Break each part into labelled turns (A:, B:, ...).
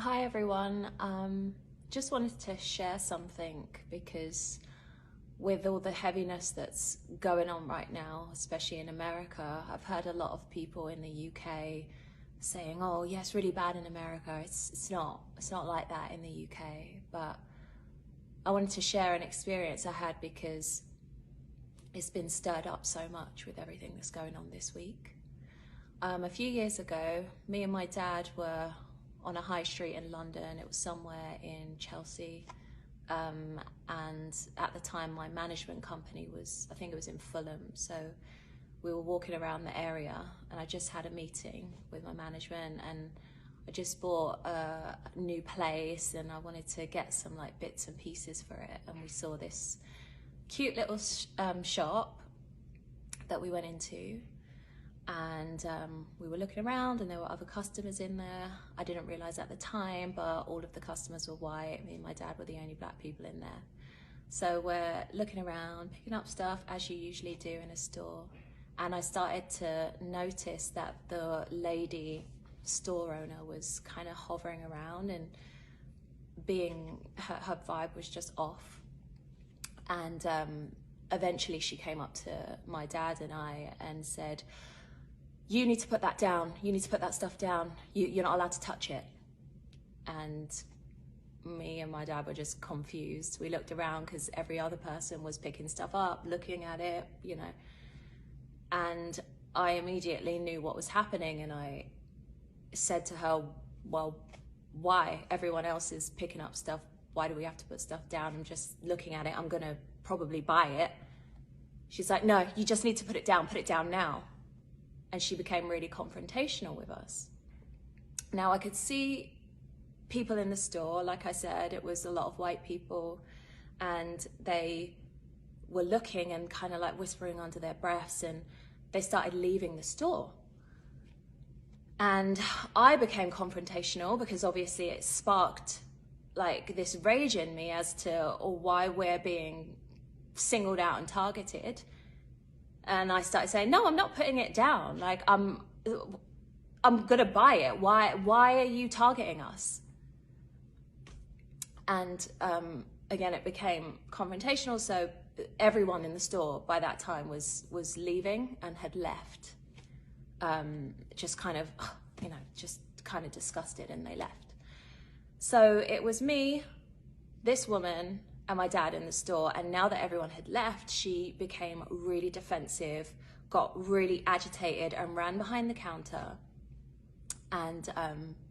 A: Hi everyone. Just wanted to share something because with all the heaviness that's going on right now, especially in America, I've heard a lot of people in the UK saying, "Oh, yeah, it's really bad in America." It's not like that in the UK. But I wanted to share an experience I had because it's been stirred up so much with everything that's going on this week. A few years ago, me and my dad were on a high street in London. It was somewhere in Chelsea. And at the time, my management company I think it was in Fulham. So we were walking around the area and I just had a meeting with my management, and I just bought a new place and I wanted to get some like bits and pieces for it. And we saw this cute little shop that we went into, and we were looking around and there were other customers in there. I didn't realize at the time, but all of the customers were white. Me and my dad were the only black people in there. So we're looking around, picking up stuff as you usually do in a store. And I started to notice that the lady store owner was kind of hovering around and her vibe was just off. And eventually she came up to my dad and I and said, "You need to put that down. You need to put that stuff down. You're not allowed to touch it." And me and my dad were just confused. We looked around because every other person was picking stuff up, looking at it, and I immediately knew what was happening. And I said to her, "Well, why? Everyone else is picking up stuff. Why do we have to put stuff down? I'm just looking at it. I'm gonna probably buy it." She's like, "No, you just need to put it down now." And she became really confrontational with us. Now I could see people in the store. Like I said, it was a lot of white people, and they were looking and kind of like whispering under their breaths, and they started leaving the store. And I became confrontational because obviously it sparked like this rage in me as to why we're being singled out and targeted. And I started saying, "No, I'm not putting it down. Like, I'm gonna buy it. Why are you targeting us?" And again, it became confrontational. So everyone in the store by that time was leaving and had left, just kind of, just kind of disgusted, and they left. So it was me, this woman, and my dad in the store. And now that everyone had left, she became really defensive, got really agitated, and ran behind the counter and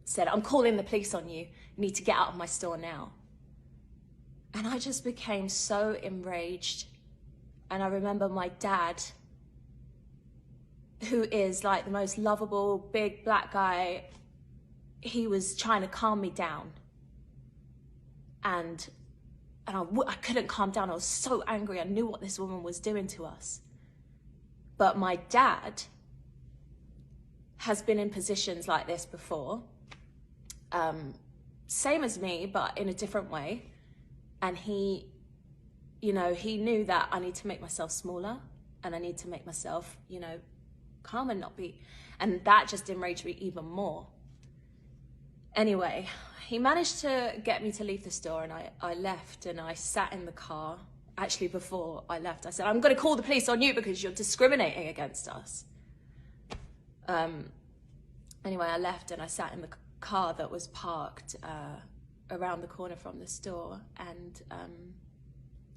A: said, "I'm calling the police on you. You need to get out of my store now." And I just became so enraged. And I remember my dad, who is like the most lovable, big black guy, he was trying to calm me down. And I couldn't calm down. I was so angry. I knew what this woman was doing to us. But my dad has been in positions like this before. Same as me, but in a different way. And he knew that I need to make myself smaller and I need to make myself, calm and not be. And that just enraged me even more. Anyway, he managed to get me to leave the store, and I left, and I sat in the car. Actually, before I left, I said, "I'm going to call the police on you because you're discriminating against us." Anyway, I left and I sat in the car that was parked around the corner from the store, and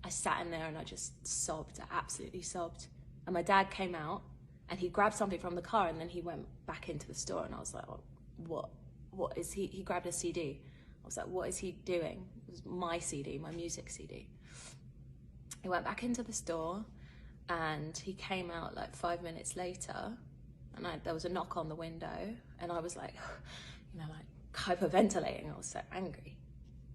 A: I sat in there and I just sobbed. I absolutely sobbed. And my dad came out and he grabbed something from the car, and then he went back into the store, and I was like, "Oh, what is he grabbed a CD. I was like, "What is he doing?" It was my CD, my music CD. He went back into the store and he came out like 5 minutes later, and there was a knock on the window, and I was like, like hyperventilating. I was so angry.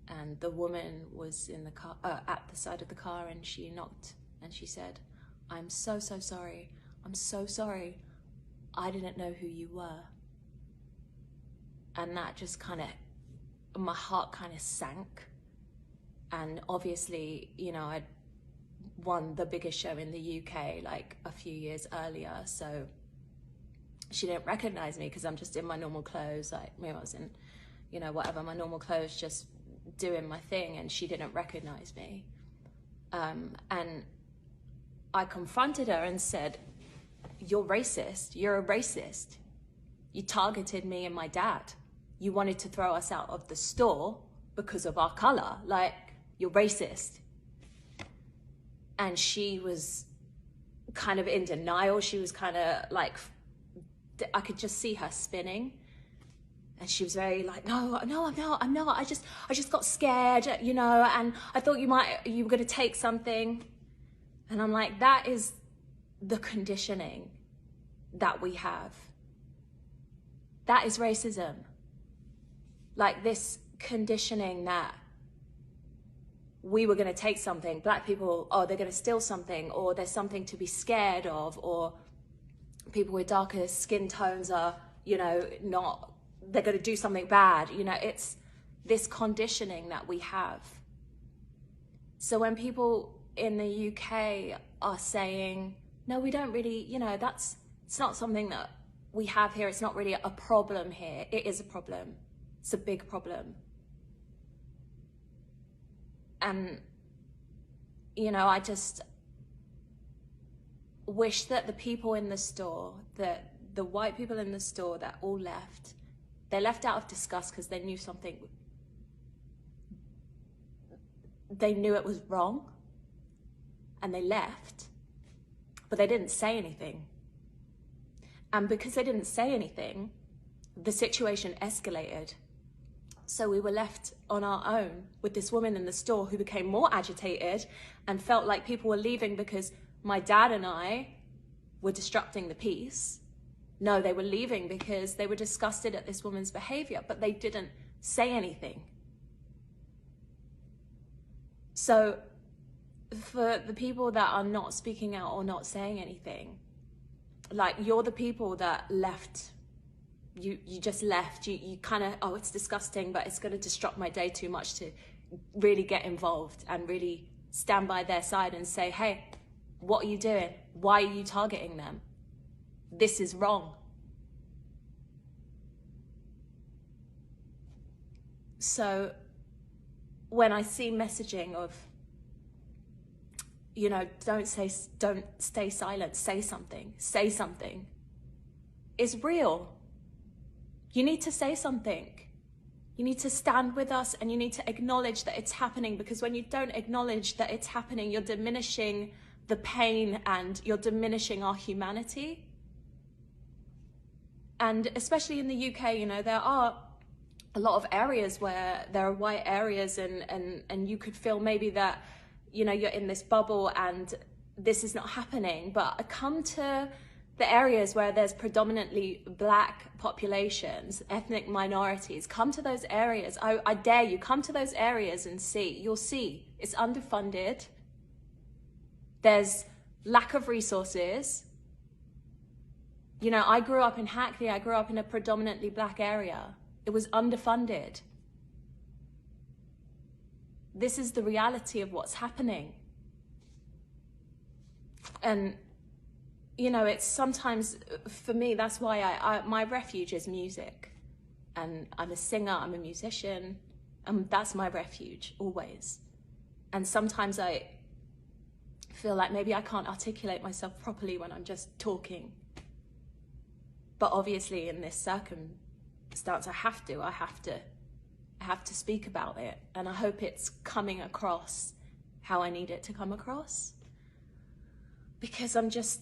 A: And the woman was in the car, at the side of the car, and she knocked and she said, "I'm so sorry. I'm so sorry. I didn't know who you were." And that just my heart kind of sank. And obviously, I'd won the biggest show in the UK like a few years earlier. So she didn't recognize me because I'm just in my normal clothes. Like maybe I was in, you know, whatever, my normal clothes, just doing my thing, and she didn't recognize me. And I confronted her and said, "You're racist. You're a racist. You targeted me and my dad. You wanted to throw us out of the store because of our color. Like, you're racist." And she was kind of in denial. She was kind of like, I could just see her spinning. And she was very like, no, I'm not. I just got scared, you know, and I thought you were going to take something. And I'm like, that is the conditioning that we have. That is racism. Like, this conditioning that we were going to take something, black people, oh, they're going to steal something, or there's something to be scared of, or people with darker skin tones are, you know, not, they're going to do something bad. You know, it's this conditioning that we have. So when people in the UK are saying, no, we don't really, you know, it's not something that we have here. It's not really a problem here. It is a problem. It's a big problem. And, you know, I just wish that the people in the store, that the white people in the store that all left, they left out of disgust because they knew something, they knew it was wrong, and they left, but they didn't say anything. And because they didn't say anything, the situation escalated. So we were left on our own with this woman in the store who became more agitated and felt like people were leaving because my dad and I were disrupting the peace. No, they were leaving because they were disgusted at this woman's behavior, but they didn't say anything. So for the people that are not speaking out or not saying anything, like, you're the people that left. You just left. You kind of, oh, it's disgusting, but it's going to disrupt my day too much to really get involved and really stand by their side and say, hey, what are you doing? Why are you targeting them? This is wrong. So when I see messaging of, you know, don't stay silent, say something, it's real. You need to say something. You need to stand with us, and you need to acknowledge that it's happening, because when you don't acknowledge that it's happening, you're diminishing the pain and you're diminishing our humanity. And especially in the UK, you know, there are a lot of areas where there are white areas, and you could feel maybe that, you know, you're in this bubble and this is not happening. But come to the areas where there's predominantly black populations, ethnic minorities, come to those areas. I dare you, come to those areas and see. You'll see it's underfunded. There's lack of resources. You know, I grew up in Hackney. I grew up in a predominantly black area. It was underfunded. This is the reality of what's happening. And you know, it's sometimes, for me, that's why my refuge is music. And I'm a singer, I'm a musician, and that's my refuge, always. And sometimes I feel like maybe I can't articulate myself properly when I'm just talking. But obviously in this circumstance, I have to speak about it. And I hope it's coming across how I need it to come across. Because I'm just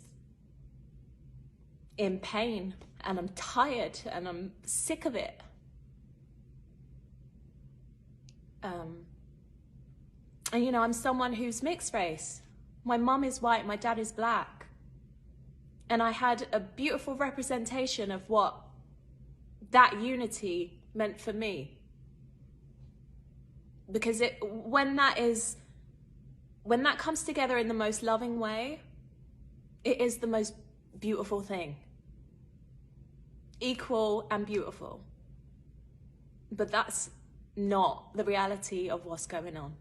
A: in pain, and I'm tired, and I'm sick of it. And you know, I'm someone who's mixed race. My mum is white, my dad is black. And I had a beautiful representation of what that unity meant for me. Because when that comes together in the most loving way, it is the most beautiful thing. Equal and beautiful. But that's not the reality of what's going on.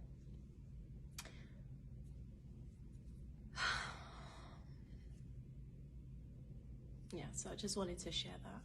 A: Yeah, so I just wanted to share that.